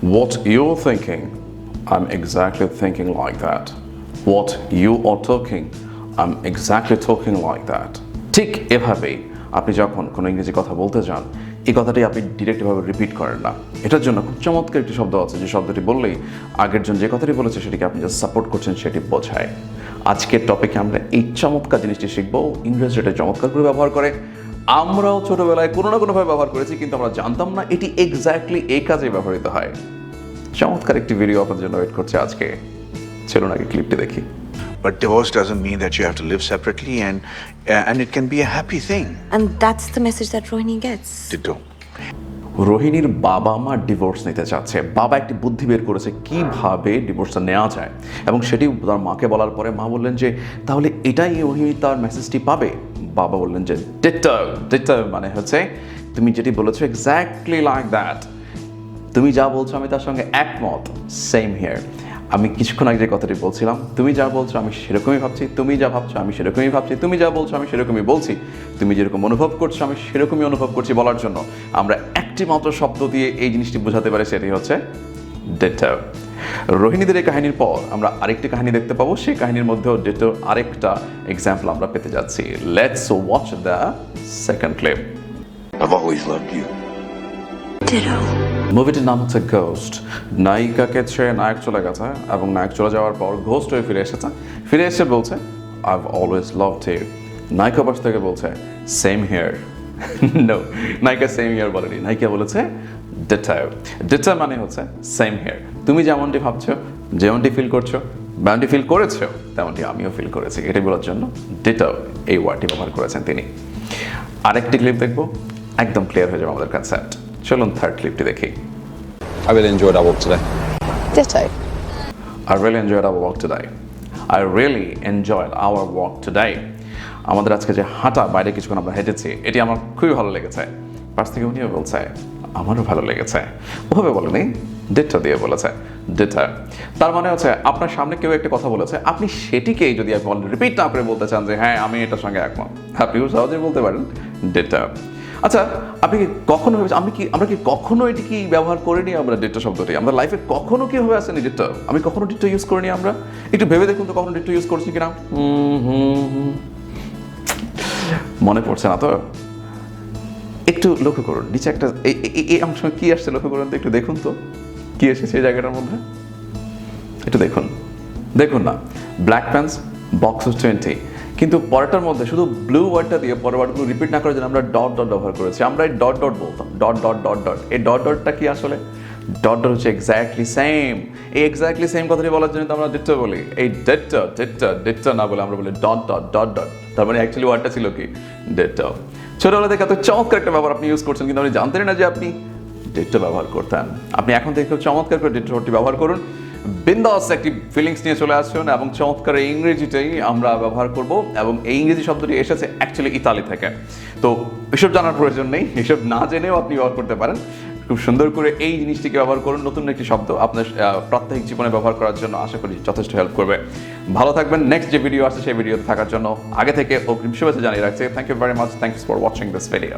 What you're thinking, I'm exactly thinking like that. What you are talking, I'm exactly talking like that. ঠিক এভাবেই আপনি যখন কোনো ইংরেজি কথা বলতে যান, এই কথাটি আপনি ডিরেক্টভাবে রিপিট করেন না। এটার জন্য খুব চমৎকার একটি শব্দ আছে, যে শব্দটি বললেই আগের জন যে কথাটি বলেছে সেটিকে আপনি যে সাপোর্ট করছেন সেটি বোঝায়। আজকের টপিকে আমরা এই চমৎকার জিনিসটি শিখবো। ইংরেজিটা চমৎকার করে ব্যবহার করে। আমরাও ছোটবেলায় কোনো না কোনোভাবে ব্যবহার করেছি, কিন্তু আমরা জানতাম না এটি এক্স্যাক্টলি এই কাজে ব্যবহৃত হয়। চমৎকার একটি ভিডিও আপনাদের জন্য ওয়েট করছে আজকে। চলুন আগে ক্লিপটি দেখি। But divorce doesn't mean that you have to live separately, and it can be a happy thing. And that's the message that Rohini gets. Ditto. রোহিণীর বাবা মা ডিভোর্স নিতে চাচ্ছে। বাবা একটি বুদ্ধি বের করেছে কিভাবে ডিভোর্সটা নেওয়া যায়, এবং সেটি তার মাকে বলার পরে মা বললেন যে তাহলে এটাই রোহিণী তার মেসেজটি পাবে। বাবা বললেন যে ডিটো, ডিটো মানে হচ্ছে তুমি যেটি বলেছো এক্স্যাক্টলি লাইক দ্যাট, তুমি যা বলছো আমি তার সঙ্গে একমত। Same here. আমি কিছুক্ষণ আগে যে কথাটি বলছিলাম, তুমি যা বলছো আমি সেরকমই ভাবছি, তুমি যা ভাবছো আমি সেরকমই ভাবছি, তুমি যা বলছো আমি সেরকমই বলছি, তুমি যেরকম অনুভব করছো আমি সেরকমই অনুভব করছি বলার জন্য আমরা একটি মাত্র শব্দ দিয়ে এই জিনিসটি বোঝাতে পারি, সেটি হচ্ছে ডিটো। রোহিণীদের এই কাহিনীর পর আমরা আরেকটি কাহিনী দেখতে পাবো। সেই কাহিনীর মধ্যেও ডিটোর আরেকটা এক্সাম্পল আমরা পেতে যাচ্ছি। Let's watch the second clip. I've always loved you. Ditto. মুভিটির নাম হচ্ছে ঘোস্ট। নায়িকাকে ছেড়ে নায়ক চলে গেছে, এবং নায়ক চলে যাওয়ার পর ঘোস্ট হয়ে ফিরে এসেছে। ফিরে এসে বলছে I've always loved you. নায়িকা পাশ থেকে বলছে সেম হিয়ার। নো, নায়িকা সেম হিয়ার বলেনি, নায়িকা বলেছে ডিটো। ডিটো মানে হচ্ছে সেম হিয়ার। তুমি যেমনটি ভাবছো, যেমনটি ফিল করছো, যেমনটি ফিল করেছো, তেমনটি আমিও ফিল করেছি, এটাই বলার জন্য ডিটো এই ওয়ার্ডটি ব্যবহার করেছেন তিনি। আরেকটি ক্লিপ দেখবো, একদম ক্লিয়ার হয়ে যাবে আমাদের কনসেপ্ট। চলুন থার্ড ক্লিপটি দেখি। I really enjoyed our walk today. Ditto. I really enjoyed our walk today. I really enjoyed our walk today. আমাদের আজকে যে হাঁটা, বাইরে কিছুক্ষণ আমরা হেঁটেছি, এটি আমার খুবই ভালো লেগেছে। পাশ থেকে উনিও বলছে আমারও ভালো লেগেছে। ওভাবে বলেনি, ডিটো দিয়ে বলেছে। ডিটো তার মানে হচ্ছে আপনার সামনে কেউ একটা কথা বলেছে, আপনি সেটিকেই যদি আপনি রিপিট না করে বলতে চান যে হ্যাঁ আমি এটার সঙ্গে একমত, আপনিও সহজেই বলতে পারেন ডিটো। আচ্ছা, আপনি কি কখনো ভেবেছেন আমরা কি কখনো এটি কি ব্যবহার করিনি? আমরা ডিটো শব্দটি আমাদের লাইফে কখনো কিভাবে আসেনি ডিটো? আমি কখনো ডিটো ইউজ করিনি। আমরা একটু ভেবে দেখুন তো কখনো ডিটো ইউজ করছি কিনা। মনে পড়ছে না তো? একটু লক্ষ্য করুন নিচে একটা এই অংশ কি আসছে, লক্ষ্য করুন তো, একটু দেখুন তো কি এসেছে এই জায়গাটার মধ্যে। একটু দেখুন, দেখুন না, ব্ল্যাক প্যান্টস বক্স 20, কিন্তু পরেরটার মধ্যে শুধু ব্লু ওয়ার্ডটা দিয়ে পরের ওয়ার্ডগুলো রিপিট না করে যেন আমরা ডট ডট ব্যবহার করেছি। আমরা এই ডট ডট বলতাম, ডট ডট ডট ডট। এই ডট ডটটা কি আসলে? ডট ডট হচ্ছে এক্স্যাক্টলি সেম। এই এক্স্যাক্টলি সেম কথাটি বলার জন্য তো আমরা ডিটো বলি। এই ডিটো ডিটো ডিটো না বলে আমরা বলি ডট ডট ডট ডট। তার মানে অ্যাকচুয়ালি ওয়ার্ডটা ছিল কি? ডিটো। ছোটবেলা থেকে এত চমৎকার একটা ব্যবহার আপনি ইউজ করছেন, কিন্তু আপনি জানতেন না যে আপনি ডিটো ব্যবহার করতেন। আপনি এখন থেকে খুব চমৎকার করে ডিটো শব্দটি ব্যবহার করুন। বিন্দাস একটি ফিলিংস নিয়ে চলে আসুন, এবং চমৎকার ইংরেজিটাই আমরা ব্যবহার করব। এবং এই ইংরেজি শব্দটি এসেছে অ্যাকচুয়ালি ইতালি থেকে। তো এসব জানার প্রয়োজন নেই, এসব না জেনেও আপনি ব্যবহার করতে পারেন। খুব সুন্দর করে এই জিনিসটিকে ব্যবহার করুন। নতুন একটি শব্দ আপনার প্রাত্যহিক জীবনে ব্যবহার করার জন্য আশা করি যথেষ্ট হেল্প করবে। ভালো থাকবেন। নেক্সট যে ভিডিও আসছে সেই ভিডিওতে থাকার জন্য আগে থেকে অগ্রিম শুভেচ্ছা জানিয়ে রাখছি। Thank you very much. Thanks for watching this video.